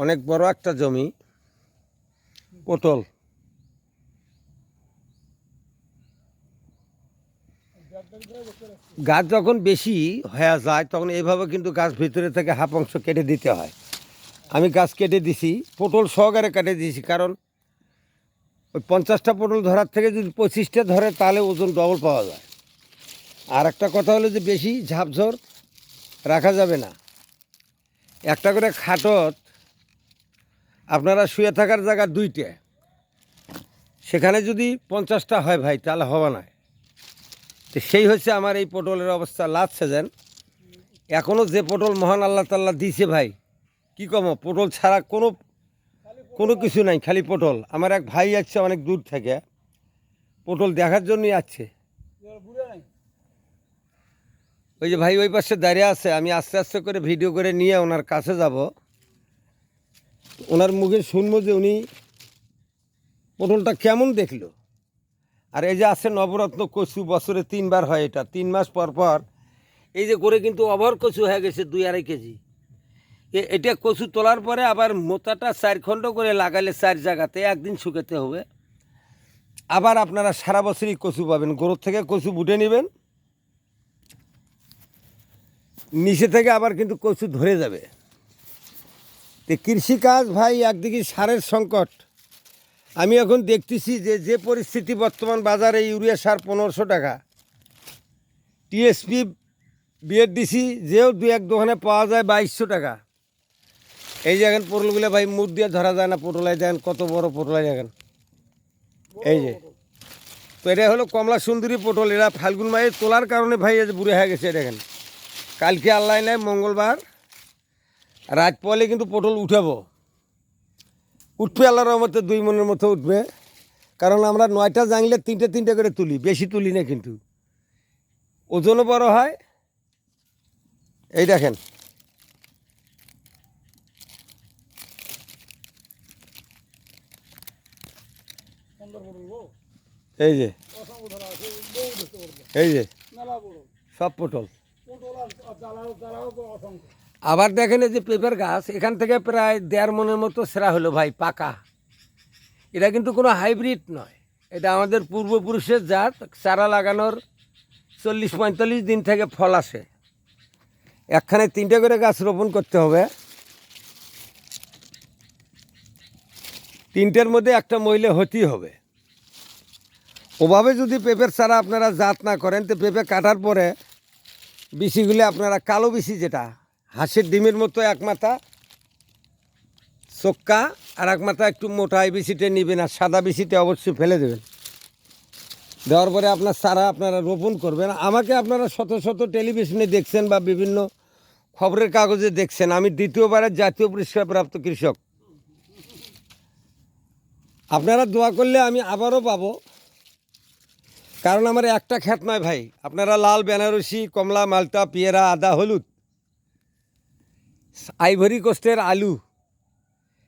অনেক বড় একটা জমি পটল। গাছ যখন বেশি হয়ে যায় তখন এইভাবে কিন্তু গাছ ভিতরে থেকে হাফ অংশ কেটে দিতে হয়। আমি গাছ কেটে দিছি, পটল সহকারে কেটে দিয়েছি, কারণ ওই 50টা পটল ধরার থেকে যদি 25টা ধরে তাহলে ওজন ডবল পাওয়া যায়। আর একটা কথা হলো যে বেশি ঝাপঝোর রাখা যাবে না। একটা করে খাটত আপনারা শুয়ে থাকার জায়গা 2টে, সেখানে যদি 50টা হয় ভাই তাহলে হবে না। তো সেই হচ্ছে আমার এই পটলের অবস্থা লাস্ট সিজন। এখনও যে পটল মহান আল্লাহ তাল্লাহ দিয়েছে ভাই, কী কম, পটল ছাড়া কোনো কিছু নাই, খালি পটল। আমার এক ভাই আসছে অনেক দূর থেকে পটল দেখার জন্যই আসছে। ওই যে ভাই ওই পাশে দাঁড়িয়ে আছে, আমি আস্তে আস্তে করে ভিডিও করে নিয়ে ওনার কাছে যাব, ওনার মুখে শুনবো যে উনি পটলটা কেমন দেখলো। আর এই যে আছে নবরত্ন কচু, বছরে 3বার হয়, এটা 3 মাস পর পর এই যে করে কিন্তু অভর কচু হয়ে গেছে 2-2.5 কেজি। এটা কচু তোলার পরে আবার মোটাটা 4 খণ্ড করে লাগালে 4 জায়গাতে একদিন শুকাতে হবে। আবার আপনারা সারা বছরই কচু পাবেন। গোড়র থেকে কচু বুটে নেবেন, নিচে থেকে আবার কিন্তু কচু ধরে যাবে। তো কৃষিকাজ ভাই একদিকে সারের সংকট। আমি এখন দেখতেছি যে পরিস্থিতি বর্তমান বাজারে, ইউরিয়া সার 1500 টাকা, টিএসপি বিএডিসি যেও 2-1 দোকানে পাওয়া যায় 2200 টাকা। এই যে এখন পটলগুলো ভাই মুখ দিয়ে ধরা যায় না। পটলাই দেখেন কত বড় পটলাই দেখেন, এই যে। তো এটা হলো কমলা সুন্দরী পটল। এরা ফাল্গুন মাসে তোলার কারণে ভাই এই যে বুড়ে হয়ে গেছে। দেখেন কালকে আল্লাহ নেয় মঙ্গলবার রাত পরে কিন্তু পটল উঠাবো, উঠবে আল্লাহর রহমতে 2 মনের মতো উঠবে। কারণ আমরা 9টা জানলে 3টে করে তুলি, বেশি তুলি না, কিন্তু ওজনও বড় হয়। এই দেখেন এই যে, এই যে সব পটল। আবার দেখেন এই যে পেঁপের গাছ, এখান থেকে প্রায় 1.5 মনের মতো সেরা হলো ভাই পাকা। এটা কিন্তু কোনো হাইব্রিড নয়, এটা আমাদের পূর্বপুরুষের জাত। চারা লাগানোর 40-45 দিন থেকে ফল আসে। একখানে 3টে করে গাছ রোপণ করতে হবে। 3টের মধ্যে একটা মহিলা হতেই হবে। ওভাবে যদি পেঁপের চারা আপনারা জাত না করেন, তো পেঁপে কাটার পরে বিচিগুলি আপনারা কালো বিচি, যেটা হাঁসের ডিমের মতো এক মাথা চোক্কা আর এক মাথা একটু মোটা, এই বিচিটা নেবেন, আর সাদা বিচিটা অবশ্যই ফেলে দেবেন। দেওয়ার পরে আপনার চারা আপনারা রোপণ করবেন। আমাকে আপনারা শত শত টেলিভিশনে দেখছেন বা বিভিন্ন খবরের কাগজে দেখছেন, আমি 2য়বারের জাতীয় পুরস্কারপ্রাপ্ত কৃষক। আপনারা দোয়া করলে আমি আবারও পাবো, কারণ আমার একটা ক্ষেত নয় ভাই। আপনারা লাল, বেনারসি, কমলা, মালটা, পেয়ারা, আদা, হলুদ, আইভরি কোস্টের আলু,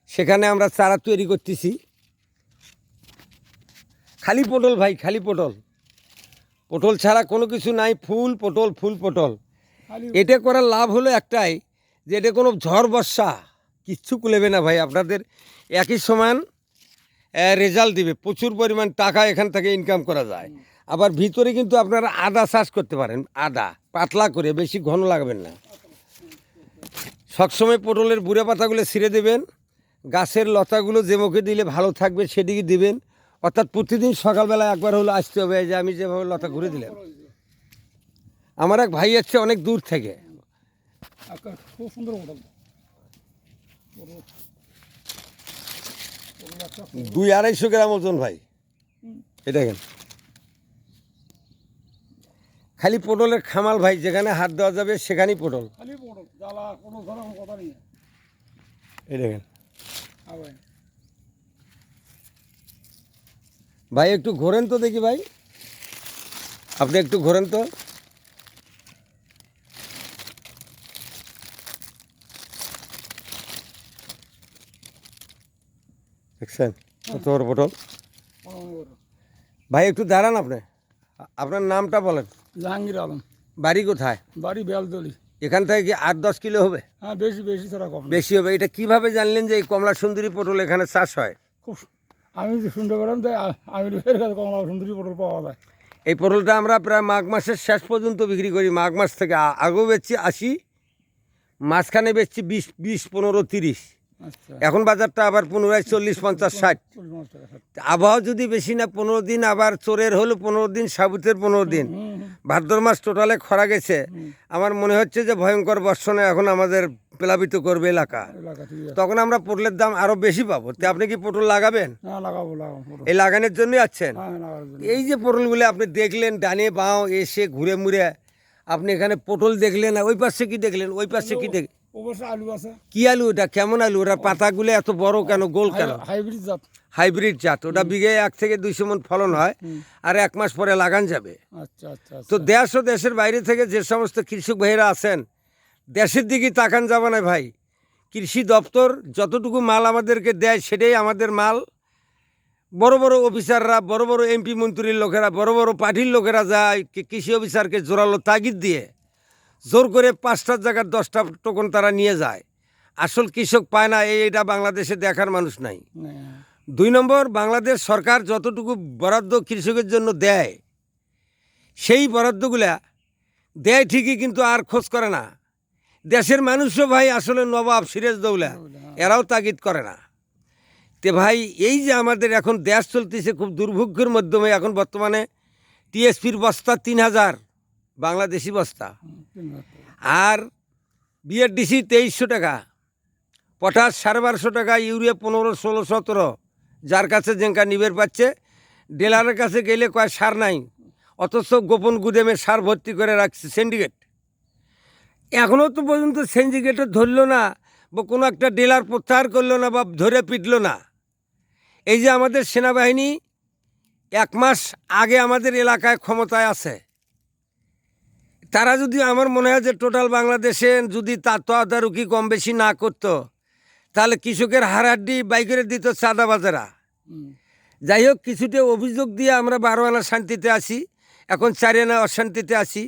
সেখানে আমরা চারা তৈরি করতেছি। খালি পটল ভাই, খালি পটল। পটল ছাড়া কোনো কিছু নাই, ফুল পটল, ফুল পটল। এটা করার লাভ হলো একটাই, যে এটা কোনো ঝড় বর্ষা কিচ্ছু কুলেবে না ভাই। আপনাদের একই সমান রেজাল্ট দিবে, প্রচুর পরিমাণ টাকা এখান থেকে ইনকাম করা যায়। আবার ভিতরে কিন্তু আপনারা আদা চাষ করতে পারেন, আদা পাতলা করে, বেশি ঘন লাগবেন না। সবসময় পটলের বুড়ে পাতাগুলো ছিঁড়ে দেবেন, গাছের লতাগুলো যে মুখে দিলে ভালো থাকবে সেদিকে দিবেন। অর্থাৎ প্রতিদিন সকালবেলা একবার হলো আসতে হবে। যে আমি যেভাবে লতা ঘুরে দিলাম, আমার এক ভাই আসছে অনেক দূর থেকে। খুব সুন্দর 200-250 গ্রাম ওজন ভাই। এই দেখেন খালি পটলের খামাল ভাই, যেখানে হাত দেওয়া যাবে সেখানেই পটল। এই দেখেন ভাই, একটু ঘোরেন তো দেখি ভাই, আপনি একটু ঘোরেন তো। দেখছেন কত বড় পটল ভাই। একটু দাঁড়ান, আপনার নামটা বলেন। জাহাঙ্গীর আলম। বাড়ি কোথায়? বাড়ি বেলতলি। এখান থেকে কি 8-10 কিলো হবে? হ্যাঁ বেশি বেশি ছাড়া কম না। বেশি হবে। এটা কিভাবে জানলেন যে এই কমলা সুন্দরী পটল এখানে চাষ হয়? খুব আমি যে শুনতে পেলাম যে আমি এর কাছে কমলা সুন্দরী পটল পাওয়া যায়। এই পটলটা আমরা প্রায় মাঘ মাসের শেষ পর্যন্ত বিক্রি করি। মাঘ মাস থেকে আগেও বেচছি 80, মাঝখানে বেচছি 20, 15, 30। আচ্ছা এখন বাজারটা আবার পুনরায় 40, 50, 60। 40 টাকা ষাট। আবহাওয়া যদি বেশি না 15 দিন, আবার চোরের হলো 15 দিন, সাবুতের 15 দিন, ভাদ্র মাস টোটালে খরা গেছে। আমার মনে হচ্ছে যে ভয়ঙ্কর বর্ষণে এখন আমাদের প্লাবিত করবে এলাকা। এলাকা ঠিক আছে। তখন আমরা পটলের দাম আরও বেশি পাবো। তো আপনি কি পটল লাগাবেন? হ্যাঁ লাগাবো লাগাবো পটল। এই লাগানোর জন্যই আছেন? হ্যাঁ লাগার জন্য। এই যে পটলগুলো আপনি দেখলেন ডানে বাঁও এসে ঘুরে মুড়ে, আপনি এখানে পটল দেখলেন, আর ওই পাশে কি দেখলেন? ওই পাশে কি দেখ? অবশ্যই আলু আছে। কি আলু ওটা? কেমন আলু ওটা? পাতাগুলো এত বড় কেন, গোল কেন? হাইব্রিড জাত। হাইব্রিড জাত। ওটা বিঘে 1 থেকে 200 মণ ফলন হয়, আর 1 মাস পরে লাগান যাবে। আচ্ছা আচ্ছা তো আচ্ছা। দেশ ও দেশের বাইরে থেকে যে সমস্ত কৃষক ভাইয়েরা আছেন, দেশের দিকে তাকান যাবে না ভাই। কৃষি দপ্তর যতটুকু মাল আমাদেরকে দেয় সেটাই আমাদের মাল। বড় বড় অফিসাররা, বড় বড় এমপি মন্ত্রীর লোকেরা, বড় বড় পার্টির লোকেরা যায় কৃষি অফিসারকে জোরালো তাগিদ দিয়ে জোর করে 5টার জায়গার 10টা টোকন তারা নিয়ে যায়। আসল কৃষক পায় না, এইটা বাংলাদেশে দেখার মানুষ নাই। 2 নম্বর, বাংলাদেশ সরকার যতটুকু বরাদ্দ কৃষকের জন্য দেয়, সেই বরাদ্দগুলা দেয় ঠিকই, কিন্তু আর খোঁজ করে না। দেশের মানুষও ভাই আসলে নবাব সিরাজদৌলা, এরাও তাগিদ করে না। তে ভাই এই যে আমাদের এখন দেশ চলতেছে খুব দুর্ভিক্ষের মাধ্যমে, এখন বর্তমানে টিএসপির বস্তা 3000 বাংলাদেশি বস্তা, আর বিআরডিসি 2300 টাকা, পটাশ 1250 টাকা, ইউরিয়া 15, 16, 17। যার কাছে যেঙ্কা নিবের পাচ্ছে, ডিলারের কাছে গেলে কয় সার নাই, অথচ গোপন গুদামে সার ভর্তি করে রাখছে সিন্ডিকেট। এখনও তো পর্যন্ত সিন্ডিকেটও ধরলো না, বা কোনো একটা ডিলার প্রত্যাহার করলো না, বা ধরে পিটলো না। এই যে আমাদের সেনাবাহিনী 1 মাস আগে আমাদের এলাকায় ক্ষমতায় আছে, তারা যদি, আমার মনে হয় যে টোটাল বাংলাদেশে যদি তদারকি কম বেশি না করতো, তাহলে কৃষকের হাড়াড্ডি বাই করে দিত চাঁদাবাজারা। যাই হোক, কিছুতে অভিযোগ দিয়ে আমরা 12 আনা শান্তিতে আছি, এখন 4 আনা অশান্তিতে আছি।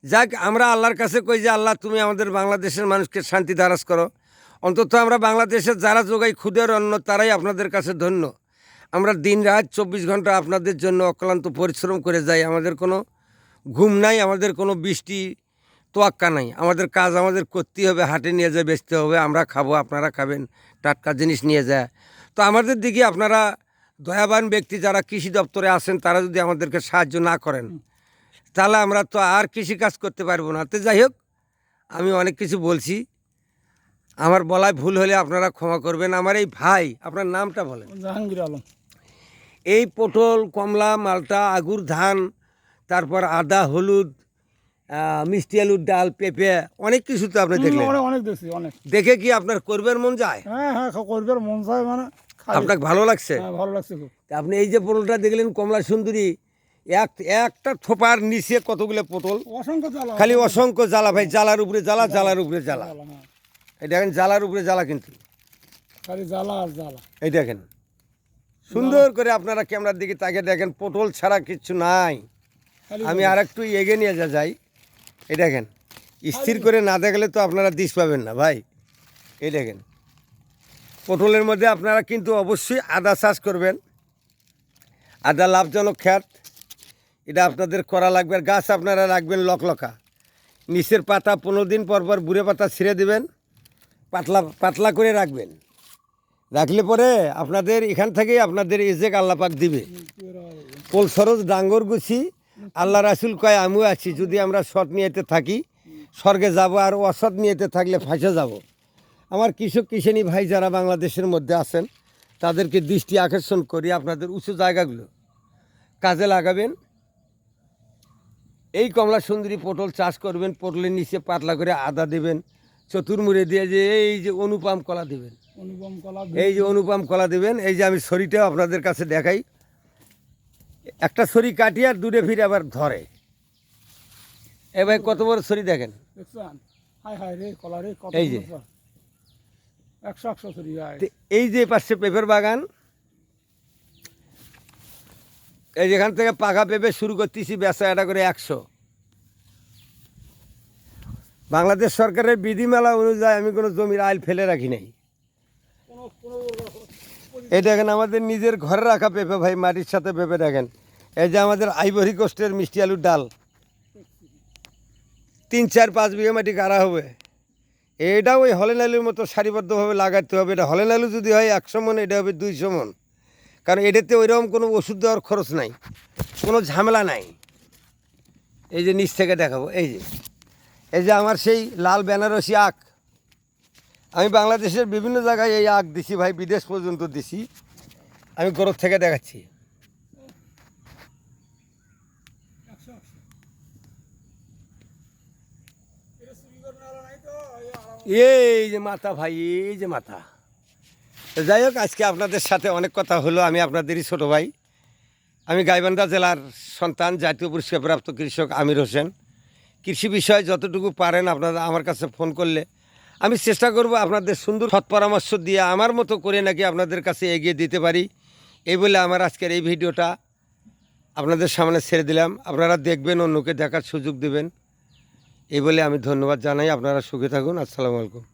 যাক, আমরা আল্লাহর কাছে কই যে আল্লাহ তুমি আমাদের বাংলাদেশের মানুষকে শান্তি ধারাজ করো। অন্তত আমরা বাংলাদেশের যারা যোগাই ক্ষুদের অন্ন, তারাই আপনাদের কাছে ধন্য। আমরা দিন রাত 24 ঘন্টা আপনাদের জন্য অক্লান্ত পরিশ্রম করে যাই। আমাদের কোনো ঘুম নাই, আমাদের কোনো বৃষ্টি তোয়াক্কা নাই। আমাদের কাজ আমাদের করতেই হবে, হাটে নিয়ে যায় বেচতে হবে, আমরা খাবো, আপনারা খাবেন, টাটকা জিনিস নিয়ে যায়। তো আমাদের দিকে আপনারা দয়াবান ব্যক্তি যারা কৃষি দপ্তরে আছেন, তারা যদি আমাদেরকে সাহায্য না করেন, তাহলে আমরা তো আর কৃষি কাজ করতে পারবো না। তো যাই হোক, আমি অনেক কিছু বলছি, আমার বলায় ভুল হলে আপনারা ক্ষমা করবেন। আমার এই ভাই, আপনার নামটা বলেন। জাহাঙ্গীর আলম। এই পটল, কমলা, মালটা, আগুর ধান, তারপর আদা, হলুদ, মিষ্টি আলুর ডাল, পেঁপে, অনেক কিছু তো আপনি দেখলেন। অনেক অনেক দেখছি অনেক। দেখে কি আপনার করবার মন যায়? হ্যাঁ হ্যাঁ করবে মন চায় মানে খালি। আপনাকে ভালো লাগছে? হ্যাঁ ভালো লাগছে খুব। তা আপনি এই যে পটলটা দেখলেন কমলা সুন্দরী, একটা থোপার নিচে কতগুলো পটল, অসংখ্য জ্বালা। খালি অসংখ্য জ্বালা ভাই, জ্বালার উপরে জ্বালা, জ্বালার উপরে জ্বালা। জ্বালা, হ্যাঁ। এই দেখেন জ্বালার উপরে জ্বালা, কিন্তু খালি জ্বালা আর জ্বালা। এই দেখেন সুন্দর করে আপনারা ক্যামেরার দিকে তাকিয়ে দেখেন, পটল ছাড়া কিচ্ছু নাই। খালি আমি আর একটু এগিয়ে নিয়ে যাই। এই দেখেন, স্থির করে না দেখলে তো আপনারা দিশ পাবেন না ভাই। এই দেখেন, পটলের মধ্যে আপনারা কিন্তু অবশ্যই আদা চাষ করবেন। আদা লাভজনক খ্যাত, এটা আপনাদের করা লাগবে। আর গাছ আপনারা রাখবেন লকলকা, নিচের পাতা 15 দিন পর পর বুড়ে পাতা ছিঁড়ে দেবেন, পাতলা পাতলা করে রাখবেন। রাখলে পরে আপনাদের এখান থেকেই আপনাদের এজেক আল্লাপাক দিবে। পোল সরোজ ডাঙ্গর গুছি, আল্লাহ রাসুল কয় আমিও আছি। যদি আমরা সৎ নিয়েতে থাকি স্বর্গে যাব, আর অসৎ নিয়েতে থাকলে ফাঁসে যাব। আমার কৃষক কৃষাণী ভাই যারা বাংলাদেশের মধ্যে আছেন, তাদেরকে দৃষ্টি আকর্ষণ করি, আপনাদের উঁচু জায়গাগুলো কাজে লাগাবেন। এই কমলা সুন্দরী পটল চাষ করবেন, পটলের নিচে পাতলা করে আদা দেবেন, চতুর্মুড়ে দিয়ে যে এই যে অনুপম কলা দেবেন, অনুপম কলা। এই যে অনুপম কলা দেবেন। এই যে আমি ছড়িটাও আপনাদের কাছে দেখাই, একটা ছড়ি কাটিয়ে আর দূরে ফিরে আবার ধরে। এ ভাই কত বড় ছড়ি দেখেন। দেখছেন? হাই হাই রে কলা রে কত। এই যে 100 ধরি যায়। তো এই যে পাশে পেঁপের বাগান, এই যেখান থেকে পাকা পেঁপে শুরু করতেছি বেচা, এটা করে 100। বাংলাদেশ সরকারের বিধিমালা অনুযায়ী আমি কোনো জমির আইল ফেলে রাখি নাই। এই দেখেন আমাদের নিজের ঘরে রাখা পেঁপে ভাই, মাটির সাথে পেঁপে দেখেন। এই যে আমাদের আইভরি কোস্টের মিষ্টি আলুর ডাল, 3-4-5 বিঘা মাটি গাড়া হবে। এটাও ওই হলেন আলুর মতো সারিবদ্ধভাবে লাগাতে হবে। এটা হলেন আলু যদি হয় 100 মন, এটা হবে 200 মন, কারণ এটাতে ওইরকম কোনো ওষুধ দেওয়ার খরচ নাই, কোনো ঝামেলা নাই। এই যে নিচ থেকে দেখাবো, এই যে আমার সেই লাল বেনারসি আখ, আমি বাংলাদেশের বিভিন্ন জায়গায় এই আখ দিছি ভাই, বিদেশ পর্যন্ত দিছি। আমি গরুর থেকে দেখাচ্ছি। এই যে মাথা ভাই, এই যে মাথা। তো যাই হোক, আজকে আপনাদের সাথে অনেক কথা হলো। আমি আপনাদেরই ছোট ভাই, আমি গাইবান্ধা জেলার সন্তান, জাতীয় পুরস্কারপ্রাপ্ত কৃষক আমির হোসেন। কৃষি বিষয়ে যতটুকু পারেন আপনারা আমার কাছে ফোন করলে আমি চেষ্টা করব আপনাদের সুন্দর সৎ পরামর্শ দিয়ে আমার মতো করে নাকি আপনাদের কাছে এগিয়ে দিতে পারি। এই বলে আমার আজকের এই ভিডিওটা আপনাদের সামনে ছেড়ে দিলাম। আপনারা দেখবেন, অন্যকে দেখার সুযোগ দেবেন, এই বলে আমি ধন্যবাদ জানাই। আপনারা সুখে থাকুন। আসসালামু আলাইকুম।